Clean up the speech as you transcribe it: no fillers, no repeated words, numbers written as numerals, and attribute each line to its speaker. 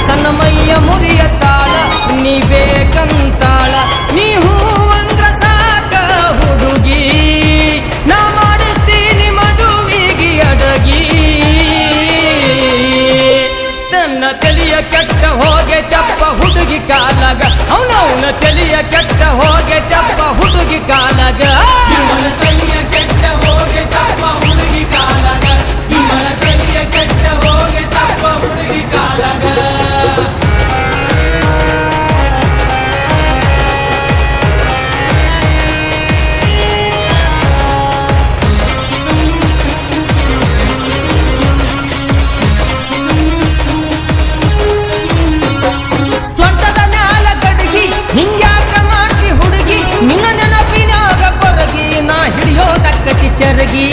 Speaker 1: ತನ್ನ ಮೈಯ ಮುರಿಯ ತಾಳ ನೀ ಬೇಕಂತಾಳ ನೀ ಹೂವಂದ್ರ ಸಾಕ ಹುಡುಗಿ ನಾ ಮಾಡಿಸ್ತೀನಿ ಮದುವಿಗೆ ಅಡಗಿ ತನ್ನ ತಲೆಯ ಕೆಟ್ಟ ಹೋಗೆ ತಪ್ಪ ಹುಡುಗಿ ಕಾಲಾಗ ಅವನವನ ತಲೆಯ ಕೆಟ್ಟ ಹೋಗೆ ತಪ್ಪ ಹುಡುಗಿ ಕಾಲಾಗ ಇವನ ತಲೆಯ ಕೆಟ್ಟ ಹೋಗೆ ತಪ್ಪ ಹುಡುಗಿ ಕಾಲಾಗ ಇವನ ತಲೆಯ ಕೆಟ್ಟ ಹೋಗೆ ತಪ್ಪ ಹುಡುಗಿ ಕಾಲಾಗ ಸ್ವಂಟದ ಮ್ಯಾಲ ಗಡಗಿ ಹಿಂಗ್ಯಾಕ ಮಾಡ್ತಿ ಹುಡುಗಿ ನಿನ್ನ ನೆನಪಿನಾಗ ಕೊರಗಿ ನಾ ಹಿಡಿಯೋದಕ್ಕತಿ ಚರಗಿ